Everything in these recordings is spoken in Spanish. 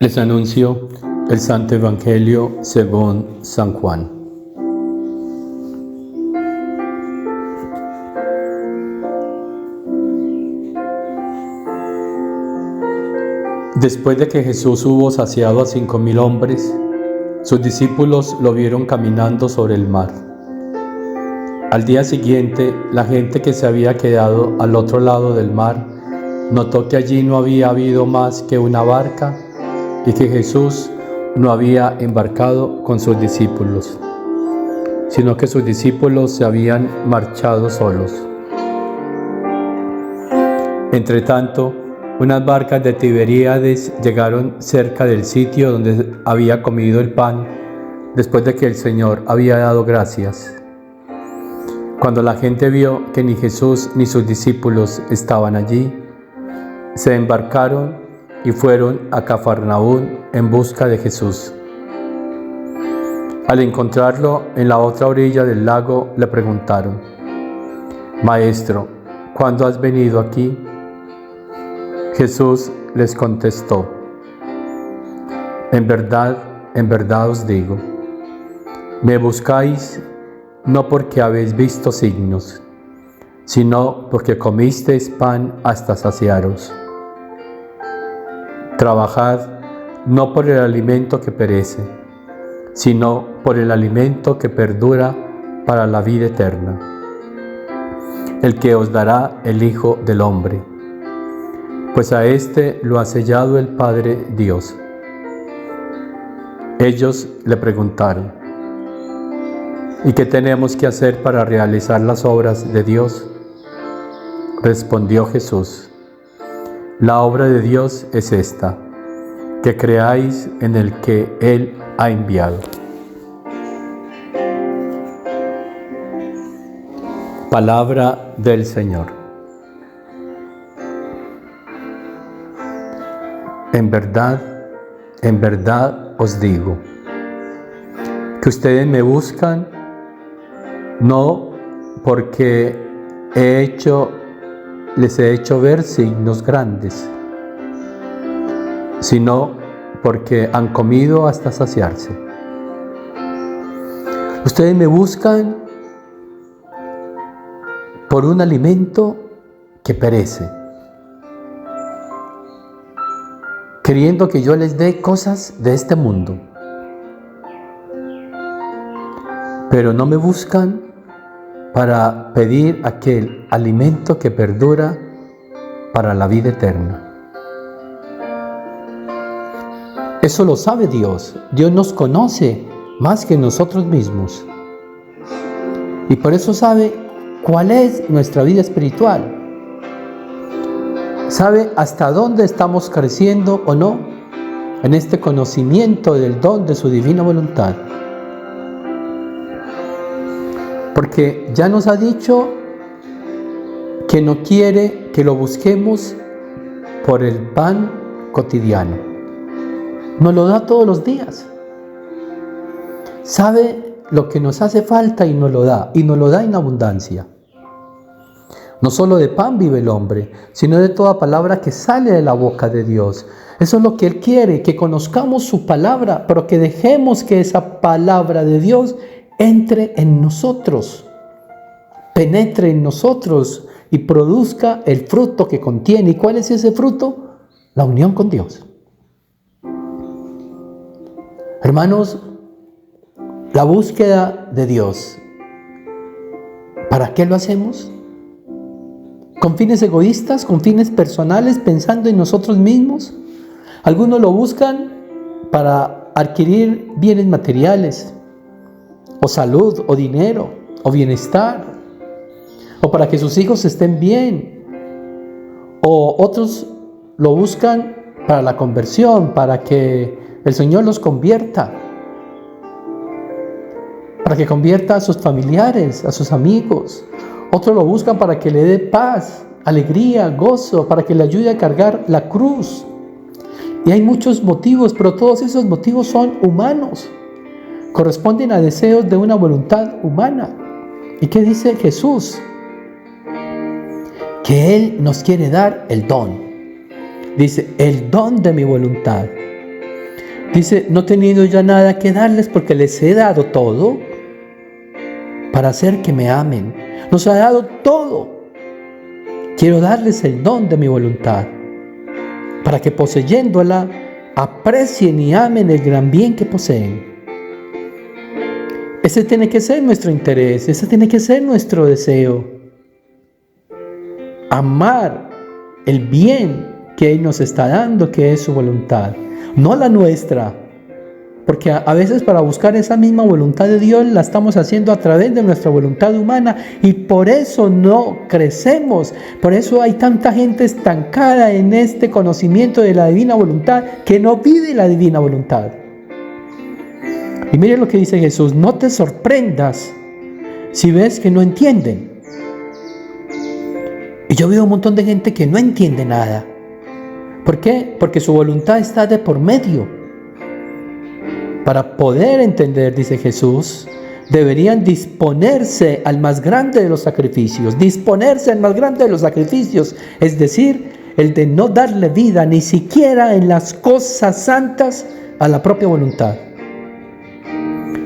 Les anuncio el Santo Evangelio según San Juan. Después de que Jesús hubo saciado a 5.000 hombres, sus discípulos lo vieron caminando sobre el mar. Al día siguiente, la gente que se había quedado al otro lado del mar notó que allí no había habido más que una barca y que Jesús no había embarcado con sus discípulos, sino que sus discípulos se habían marchado solos. Entretanto, unas barcas de Tiberíades llegaron cerca del sitio donde había comido el pan después de que el Señor había dado gracias. Cuando la gente vio que ni Jesús ni sus discípulos estaban allí, se embarcaron y fueron a Cafarnaún en busca de Jesús. Al encontrarlo en la otra orilla del lago, le preguntaron: «Maestro, ¿cuándo has venido aquí?» Jesús les contestó: en verdad os digo, me buscáis no porque habéis visto signos, sino porque comisteis pan hasta saciaros. Trabajad no por el alimento que perece, sino por el alimento que perdura para la vida eterna, el que os dará el Hijo del Hombre, pues a éste lo ha sellado el Padre Dios. Ellos le preguntaron: ¿y qué tenemos que hacer para realizar las obras de Dios? Respondió Jesús: la obra de Dios es esta, que creáis en el que Él ha enviado. Palabra del Señor. En verdad os digo, que ustedes me buscan no porque les he hecho ver signos grandes, sino porque han comido hasta saciarse. Ustedes me buscan por un alimento que perece, queriendo que yo les dé cosas de este mundo, pero no me buscan para pedir aquel alimento que perdura para la vida eterna. Eso lo sabe Dios. Dios nos conoce más que nosotros mismos. Y por eso sabe cuál es nuestra vida espiritual. Sabe hasta dónde estamos creciendo o no en este conocimiento del don de su divina voluntad. Porque ya nos ha dicho que no quiere que lo busquemos por el pan cotidiano. Nos lo da todos los días. Sabe lo que nos hace falta y nos lo da en abundancia. No solo de pan vive el hombre, sino de toda palabra que sale de la boca de Dios. Eso es lo que Él quiere, que conozcamos su palabra, pero que dejemos que esa palabra de Dios entre en nosotros, penetre en nosotros y produzca el fruto que contiene. ¿Y cuál es ese fruto? La unión con Dios. Hermanos, la búsqueda de Dios, ¿para qué lo hacemos? ¿Con fines egoístas, con fines personales, pensando en nosotros mismos? Algunos lo buscan para adquirir bienes materiales, o salud, o dinero, o bienestar, o para que sus hijos estén bien, o otros lo buscan para la conversión, para que el Señor los convierta, para que convierta a sus familiares, a sus amigos. Otros lo buscan para que le dé paz, alegría, gozo, para que le ayude a cargar la cruz. Y hay muchos motivos, pero todos esos motivos son humanos. Corresponden a deseos de una voluntad humana. ¿Y qué dice Jesús? Que Él nos quiere dar el don. Dice, el don de mi voluntad. Dice, no teniendo ya nada que darles porque les he dado todo para hacer que me amen. Nos ha dado todo. Quiero darles el don de mi voluntad para que poseyéndola aprecien y amen el gran bien que poseen. Ese tiene que ser nuestro interés, ese tiene que ser nuestro deseo. Amar el bien que Él nos está dando, que es su voluntad, no la nuestra. Porque a veces para buscar esa misma voluntad de Dios la estamos haciendo a través de nuestra voluntad humana y por eso no crecemos. Por eso hay tanta gente estancada en este conocimiento de la divina voluntad que no vive la divina voluntad. Y mire lo que dice Jesús, no te sorprendas si ves que no entienden. Y yo veo un montón de gente que no entiende nada. ¿Por qué? Porque su voluntad está de por medio. Para poder entender, dice Jesús, deberían disponerse al más grande de los sacrificios. Disponerse al más grande de los sacrificios, es decir, el de no darle vida ni siquiera en las cosas santas a la propia voluntad.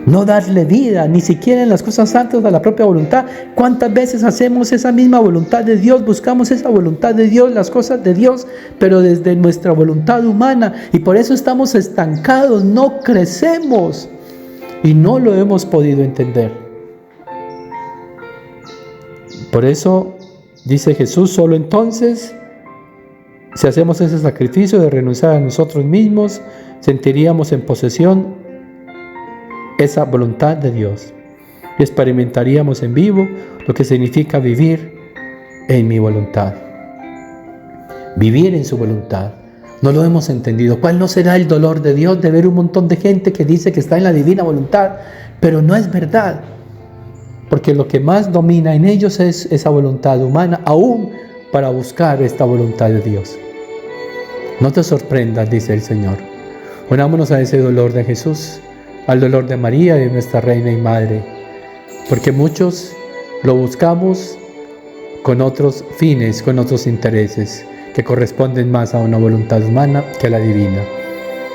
No darle vida ni siquiera en las cosas santas a la propia voluntad. ¿Cuántas veces hacemos esa misma voluntad de Dios? Buscamos esa voluntad de Dios, las cosas de Dios, pero desde nuestra voluntad humana. Y por eso estamos estancados, no crecemos. Y no lo hemos podido entender. Por eso, dice Jesús, solo entonces, si hacemos ese sacrificio de renunciar a nosotros mismos, sentiríamos en posesión esa voluntad de Dios y experimentaríamos en vivo lo que significa vivir en mi voluntad, vivir en su voluntad. No lo hemos entendido. ¿Cuál no será el dolor de Dios de ver un montón de gente que dice que está en la divina voluntad, pero no es verdad? Porque lo que más domina en ellos es esa voluntad humana, aún para buscar esta voluntad de Dios. No te sorprendas, dice el Señor. Unámonos a ese dolor de Jesús, al dolor de María, de nuestra Reina y Madre, porque muchos lo buscamos con otros fines, con otros intereses, que corresponden más a una voluntad humana que a la divina.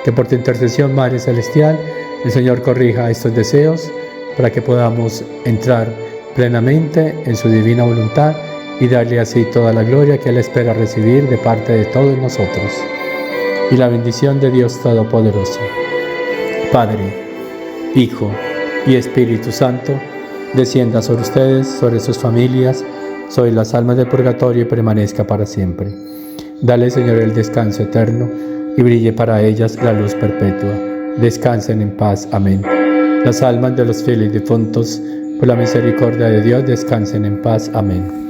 Que por tu intercesión, Madre Celestial, el Señor corrija estos deseos para que podamos entrar plenamente en su divina voluntad y darle así toda la gloria que Él espera recibir de parte de todos nosotros. Y la bendición de Dios Todopoderoso, Padre, Hijo y Espíritu Santo, descienda sobre ustedes, sobre sus familias, sobre las almas del purgatorio y permanezca para siempre. Dale, Señor, el descanso eterno y brille para ellas la luz perpetua. Descansen en paz. Amén. Las almas de los fieles difuntos, por la misericordia de Dios, descansen en paz. Amén.